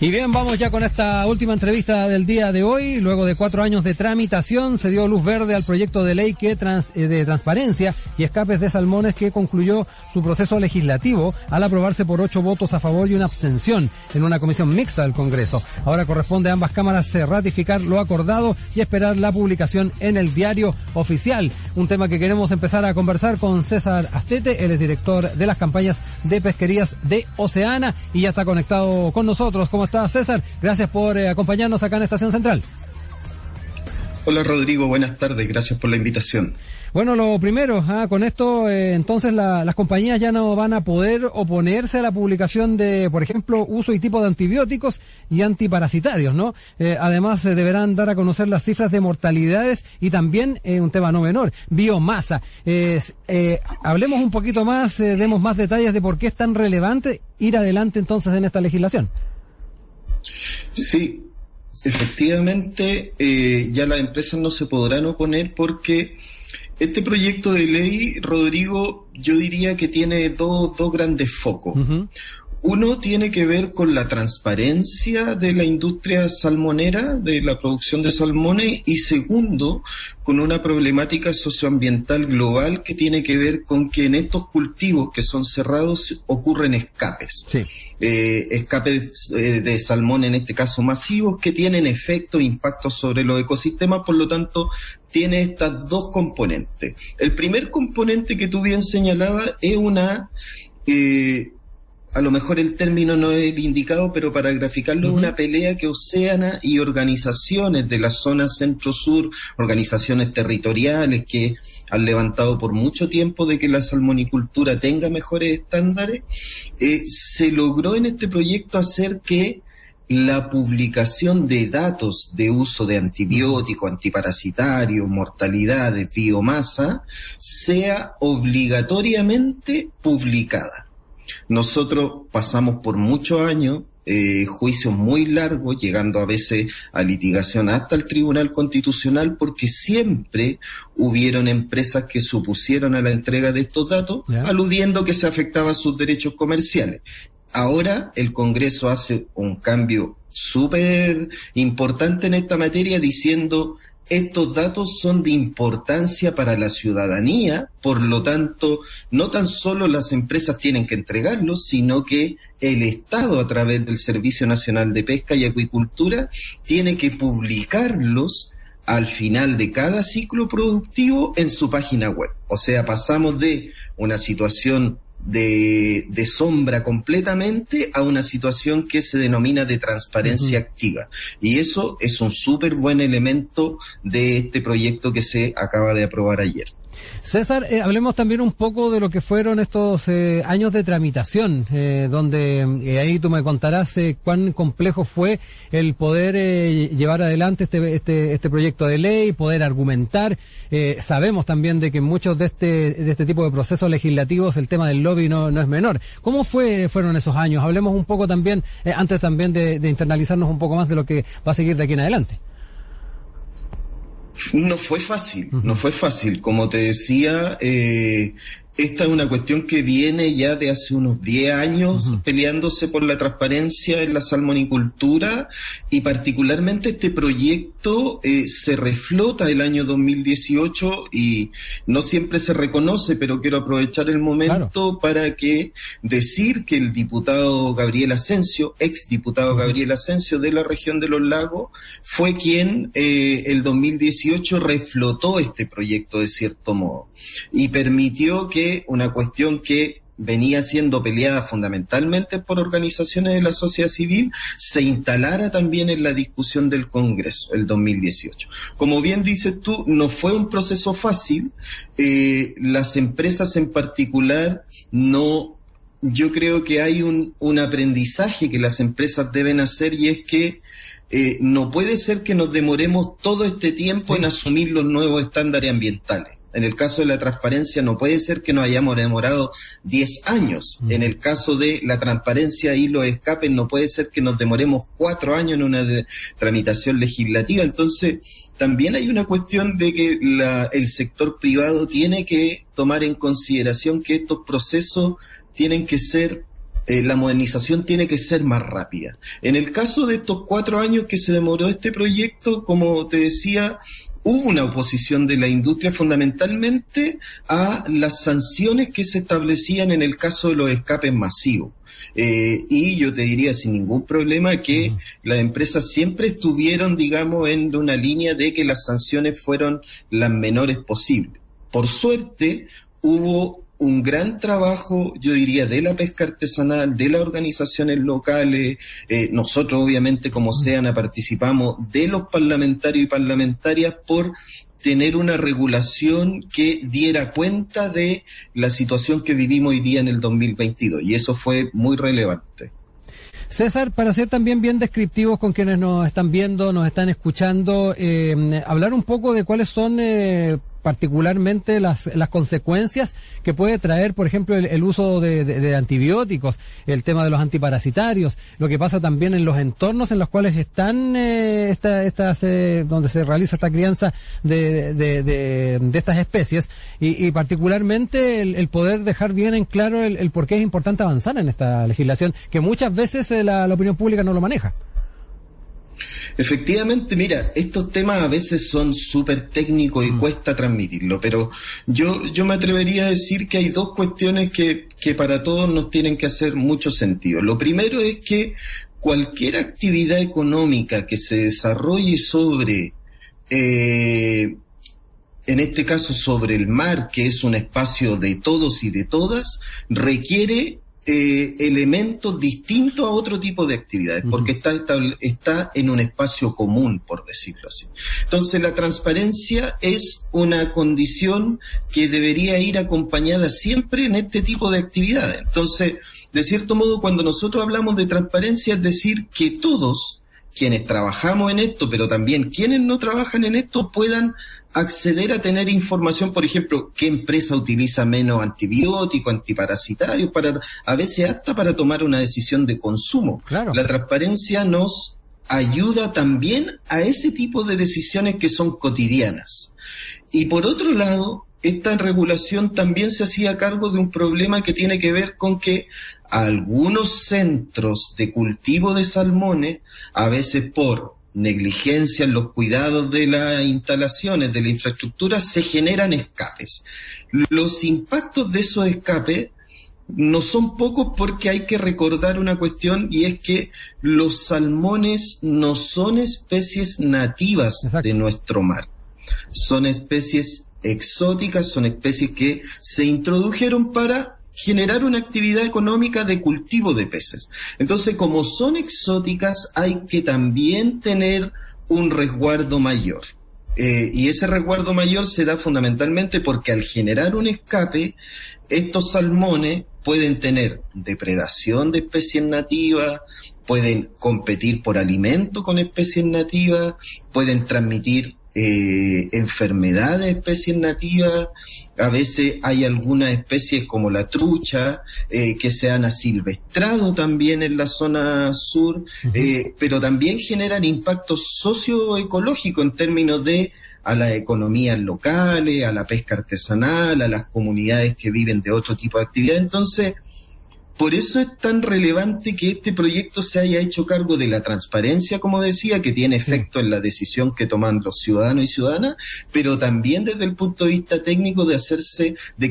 Y bien, vamos ya con esta última entrevista del día de hoy. Luego de 4 años de tramitación, se dio luz verde al proyecto de ley de transparencia y escapes de salmones, que concluyó su proceso legislativo al aprobarse por 8 votos a favor y una abstención en una comisión mixta del Congreso. Ahora corresponde a ambas cámaras ratificar lo acordado y esperar la publicación en el Diario Oficial. Un tema que queremos empezar a conversar con César Astete. Él es director de las campañas de pesquerías de Oceana y ya está conectado con nosotros. ¿Cómo está, César? Gracias por acompañarnos acá en Estación Central. Hola, Rodrigo, buenas tardes, gracias por la invitación. Bueno, lo primero, con esto entonces las compañías ya no van a poder oponerse a la publicación de, por ejemplo, uso y tipo de antibióticos y antiparasitarios, ¿no? Además, deberán dar a conocer las cifras de mortalidades y también, un tema no menor, biomasa. Hablemos un poquito más, demos más detalles de por qué es tan relevante ir adelante entonces en esta legislación. Sí, efectivamente, ya las empresas no se podrán oponer porque este proyecto de ley, Rodrigo, yo diría que tiene dos grandes focos. Uh-huh. Uno tiene que ver con la transparencia de la industria salmonera, de la producción de salmones, y segundo, con una problemática socioambiental global que tiene que ver con que en estos cultivos que son cerrados ocurren escapes. Sí. Escapes de salmón, en este caso masivos, que tienen efectos, impactos sobre los ecosistemas, por lo tanto, tiene estas dos componentes. El primer componente que tú bien señalabas es una... a lo mejor el término no es el indicado, pero para graficarlo, es una pelea que Oceana y organizaciones de la zona centro-sur, organizaciones territoriales que han levantado por mucho tiempo de que la salmonicultura tenga mejores estándares, se logró en este proyecto hacer que la publicación de datos de uso de antibióticos, antiparasitarios, mortalidades, biomasa, sea obligatoriamente publicada. Nosotros pasamos por muchos años, juicios muy largos, llegando a veces a litigación hasta el Tribunal Constitucional, porque siempre hubieron empresas que se opusieron a la entrega de estos datos, aludiendo que se afectaban sus derechos comerciales. Ahora el Congreso hace un cambio súper importante en esta materia, diciendo: estos datos son de importancia para la ciudadanía, por lo tanto, no tan solo las empresas tienen que entregarlos, sino que el Estado, a través del Servicio Nacional de Pesca y Acuicultura, tiene que publicarlos al final de cada ciclo productivo en su página web. O sea, pasamos de una situación de sombra completamente a una situación que se denomina de transparencia activa. Y eso es un súper buen elemento de este proyecto que se acaba de aprobar ayer. César, hablemos también un poco de lo que fueron estos años de tramitación, donde ahí tú me contarás cuán complejo fue el poder llevar adelante este proyecto de ley, poder argumentar. Sabemos también de que en muchos de este tipo de procesos legislativos el tema del lobby no es menor. ¿Cómo fueron esos años? Hablemos un poco también, antes también de internalizarnos un poco más de lo que va a seguir de aquí en adelante. No fue fácil, no fue fácil. Como te decía, esta es una cuestión que viene ya de hace unos 10 años peleándose por la transparencia en la salmonicultura, y particularmente este proyecto se reflota el año 2018 y no siempre se reconoce, pero quiero aprovechar el momento para decir que el diputado Gabriel Asensio, exdiputado Gabriel Asensio de la región de los Lagos, fue quien el 2018 reflotó este proyecto de cierto modo y permitió que una cuestión que venía siendo peleada fundamentalmente por organizaciones de la sociedad civil se instalara también en la discusión del Congreso el 2018. Como bien dices tú, no fue un proceso fácil. Las empresas en particular yo creo que hay un aprendizaje que las empresas deben hacer, y es que no puede ser que nos demoremos todo este tiempo en asumir los nuevos estándares ambientales. En el caso de la transparencia no puede ser que nos hayamos demorado 10 años. En el caso de la transparencia y los escapes no puede ser que nos demoremos 4 años en una tramitación legislativa. Entonces, también hay una cuestión de que el sector privado tiene que tomar en consideración que estos procesos tienen que ser la modernización tiene que ser más rápida. En el caso de estos 4 años que se demoró este proyecto, como te decía, hubo una oposición de la industria fundamentalmente a las sanciones que se establecían en el caso de los escapes masivos. Y yo te diría sin ningún problema que las empresas siempre estuvieron, digamos, en una línea de que las sanciones fueron las menores posibles. Por suerte, hubo un gran trabajo, yo diría, de la pesca artesanal, de las organizaciones locales, nosotros obviamente como SEANA participamos, de los parlamentarios y parlamentarias por tener una regulación que diera cuenta de la situación que vivimos hoy día en el 2022, y eso fue muy relevante. César, para ser también bien descriptivos con quienes nos están viendo, nos están escuchando, hablar un poco de cuáles son particularmente las consecuencias que puede traer, por ejemplo, el uso de antibióticos, el tema de los antiparasitarios, lo que pasa también en los entornos en los cuales están donde se realiza esta crianza de estas especies y particularmente el poder dejar bien en claro el por qué es importante avanzar en esta legislación, que muchas veces la opinión pública no lo maneja. Efectivamente, mira, estos temas a veces son súper técnicos y cuesta transmitirlo, pero yo me atrevería a decir que hay 2 cuestiones que para todos nos tienen que hacer mucho sentido. Lo primero es que cualquier actividad económica que se desarrolle sobre, en este caso sobre el mar, que es un espacio de todos y de todas, requiere elementos distintos a otro tipo de actividades, porque está en un espacio común, por decirlo así. Entonces, la transparencia es una condición que debería ir acompañada siempre en este tipo de actividades. Entonces, de cierto modo, cuando nosotros hablamos de transparencia, es decir, que todos quienes trabajamos en esto, pero también quienes no trabajan en esto, puedan acceder a tener información, por ejemplo, qué empresa utiliza menos antibióticos, antiparasitarios, a veces hasta para tomar una decisión de consumo. Claro. La transparencia nos ayuda también a ese tipo de decisiones que son cotidianas. Y por otro lado, esta regulación también se hacía cargo de un problema que tiene que ver con que algunos centros de cultivo de salmones, a veces por negligencia en los cuidados de las instalaciones, de la infraestructura, se generan escapes. Los impactos de esos escapes no son pocos porque hay que recordar una cuestión, y es que los salmones no son especies nativas de nuestro mar. Son especies exóticas, son especies que se introdujeron para generar una actividad económica de cultivo de peces. Entonces, como son exóticas, hay que también tener un resguardo mayor. Y ese resguardo mayor se da fundamentalmente porque al generar un escape, estos salmones pueden tener depredación de especies nativas, pueden competir por alimento con especies nativas, pueden transmitir enfermedades de especies nativas. A veces hay algunas especies como la trucha que se han asilvestrado también en la zona sur, pero también generan impactos socioecológicos en términos de a las economías locales, a la pesca artesanal, a las comunidades que viven de otro tipo de actividad. Entonces, por eso es tan relevante que este proyecto se haya hecho cargo de la transparencia, como decía, que tiene efecto en la decisión que toman los ciudadanos y ciudadanas, pero también desde el punto de vista técnico de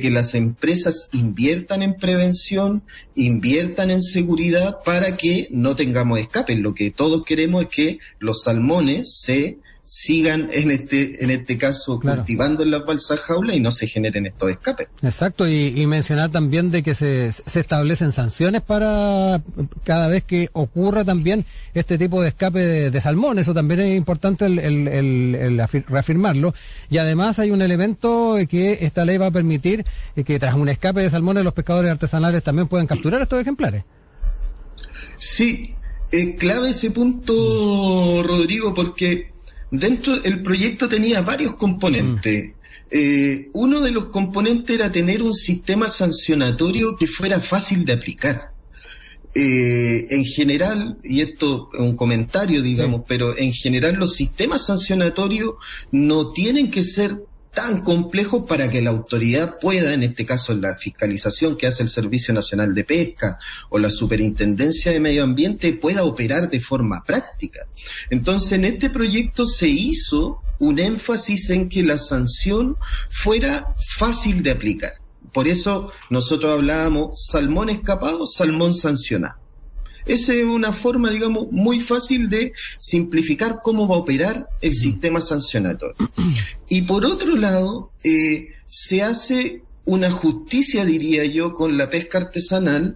que las empresas inviertan en prevención, inviertan en seguridad para que no tengamos escapes. Lo que todos queremos es que los salmones se sigan en este caso cultivando en las balsas jaulas y no se generen estos escapes. Exacto, y mencionar también de que se establecen sanciones para cada vez que ocurra también este tipo de escape de salmón. Eso también es importante el reafirmarlo. Y además hay un elemento que esta ley va a permitir que tras un escape de salmones los pescadores artesanales también puedan capturar estos ejemplares. Sí, clave ese punto, Rodrigo, porque dentro del proyecto tenía varios componentes. Uno de los componentes era tener un sistema sancionatorio que fuera fácil de aplicar. En general, y esto es un comentario, digamos, pero en general los sistemas sancionatorios no tienen que ser tan complejos para que la autoridad pueda, en este caso la fiscalización que hace el Servicio Nacional de Pesca o la Superintendencia de Medio Ambiente, pueda operar de forma práctica. Entonces, en este proyecto se hizo un énfasis en que la sanción fuera fácil de aplicar. Por eso nosotros hablábamos salmón escapado, salmón sancionado. Esa es una forma, digamos, muy fácil de simplificar cómo va a operar el sistema sancionatorio. Y por otro lado, se hace una justicia, diría yo, con la pesca artesanal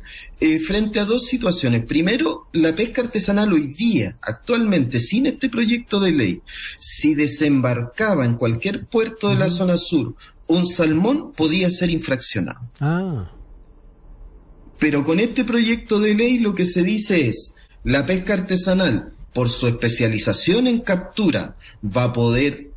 frente a dos situaciones. Primero, la pesca artesanal hoy día, actualmente, sin este proyecto de ley, si desembarcaba en cualquier puerto de la zona sur un salmón, podía ser infraccionado. Pero con este proyecto de ley lo que se dice es, la pesca artesanal, por su especialización en captura, va a poder,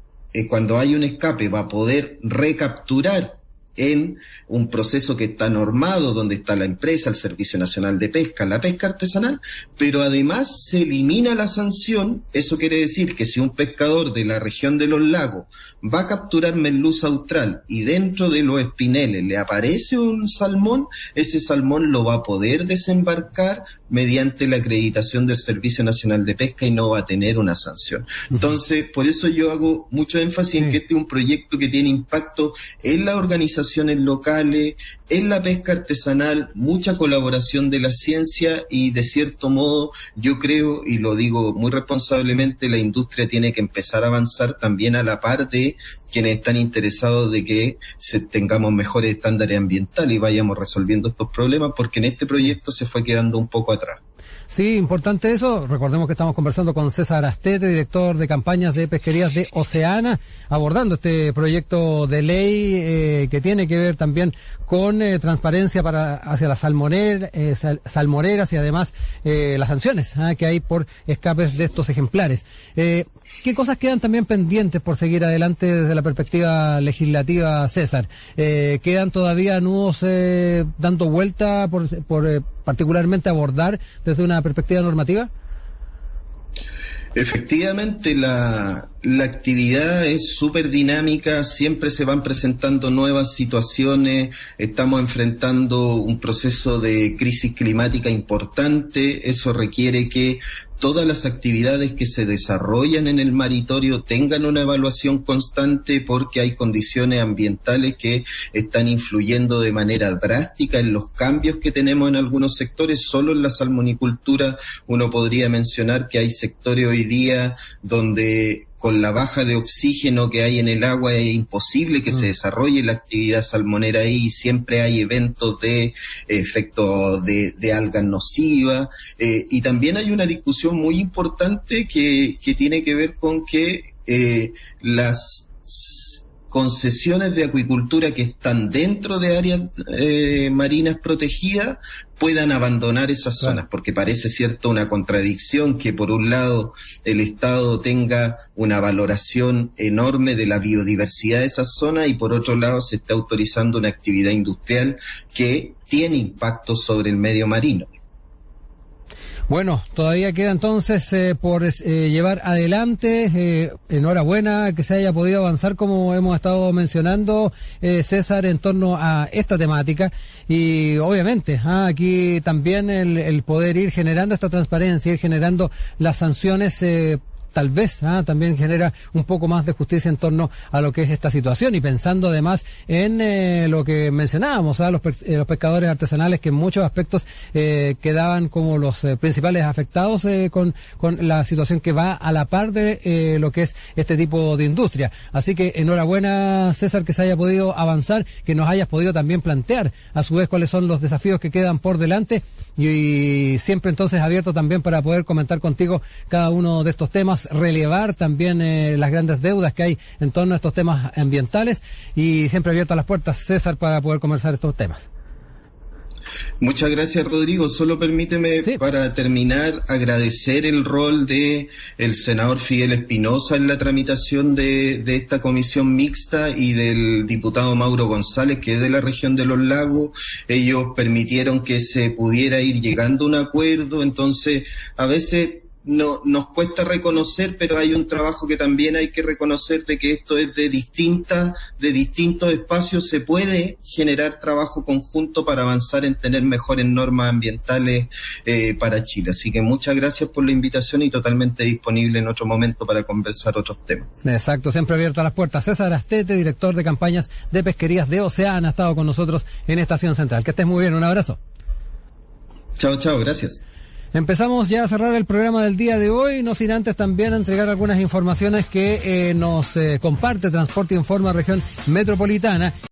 cuando hay un escape, va a poder recapturar en un proceso que está normado, donde está la empresa, el Servicio Nacional de Pesca, la pesca artesanal, pero además se elimina la sanción. Eso quiere decir que si un pescador de la región de los lagos va a capturar merluza austral y dentro de los espineles le aparece un salmón, ese salmón lo va a poder desembarcar mediante la acreditación del Servicio Nacional de Pesca y no va a tener una sanción. Entonces, por eso yo hago mucho énfasis en que este es un proyecto que tiene impacto en las organizaciones locales, en la pesca artesanal, mucha colaboración de la ciencia y, de cierto modo, yo creo, y lo digo muy responsablemente, la industria tiene que empezar a avanzar también a la par de quienes están interesados de que tengamos mejores estándares ambientales y vayamos resolviendo estos problemas, porque en este proyecto se fue quedando un poco atrás. Sí, importante eso. Recordemos que estamos conversando con César Astete, director de campañas de pesquerías de Oceana, abordando este proyecto de ley que tiene que ver también con transparencia hacia las salmoneras y además las sanciones que hay por escapes de estos ejemplares. ¿Qué cosas quedan también pendientes por seguir adelante desde la perspectiva legislativa, César? ¿Quedan todavía nudos dando vuelta por particularmente abordar desde una perspectiva normativa? Efectivamente, la actividad es súper dinámica, siempre se van presentando nuevas situaciones, estamos enfrentando un proceso de crisis climática importante, eso requiere que todas las actividades que se desarrollan en el maritorio tengan una evaluación constante porque hay condiciones ambientales que están influyendo de manera drástica en los cambios que tenemos en algunos sectores. Solo en la salmonicultura uno podría mencionar que hay sectores hoy día donde con la baja de oxígeno que hay en el agua es imposible que se desarrolle la actividad salmonera ahí, siempre hay eventos de efecto de algas nocivas, y también hay una discusión muy importante que tiene que ver con que las concesiones de acuicultura que están dentro de áreas marinas protegidas puedan abandonar esas zonas, porque parece cierto una contradicción que por un lado el Estado tenga una valoración enorme de la biodiversidad de esas zonas y por otro lado se está autorizando una actividad industrial que tiene impacto sobre el medio marino. Bueno, todavía queda entonces por llevar adelante. Enhorabuena que se haya podido avanzar, como hemos estado mencionando, César, en torno a esta temática. Y obviamente, aquí también el poder ir generando esta transparencia, ir generando las sanciones, tal vez también genera un poco más de justicia en torno a lo que es esta situación y pensando además en lo que mencionábamos, los pescadores artesanales que en muchos aspectos quedaban como los principales afectados con la situación que va a la par de lo que es este tipo de industria. Así que enhorabuena, César, que se haya podido avanzar, que nos hayas podido también plantear a su vez cuáles son los desafíos que quedan por delante y siempre entonces abierto también para poder comentar contigo cada uno de estos temas, relevar también las grandes deudas que hay en torno a estos temas ambientales y siempre abierto a las puertas, César, para poder conversar estos temas. Muchas gracias, Rodrigo. Solo permíteme, para terminar, agradecer el rol de el senador Fidel Espinosa en la tramitación de esta comisión mixta y del diputado Mauro González, que es de la región de los lagos. Ellos permitieron que se pudiera ir llegando a un acuerdo, entonces a veces nos cuesta reconocer, pero hay un trabajo que también hay que reconocer de que esto es de distintos espacios. Se puede generar trabajo conjunto para avanzar en tener mejores normas ambientales para Chile. Así que muchas gracias por la invitación y totalmente disponible en otro momento para conversar otros temas. Exacto, siempre abiertas las puertas. César Astete, director de campañas de pesquerías de Oceana, ha estado con nosotros en Estación Central. Que estés muy bien, un abrazo. Chao, gracias. Empezamos ya a cerrar el programa del día de hoy, no sin antes también entregar algunas informaciones que nos comparte Transporte Informa Región Metropolitana.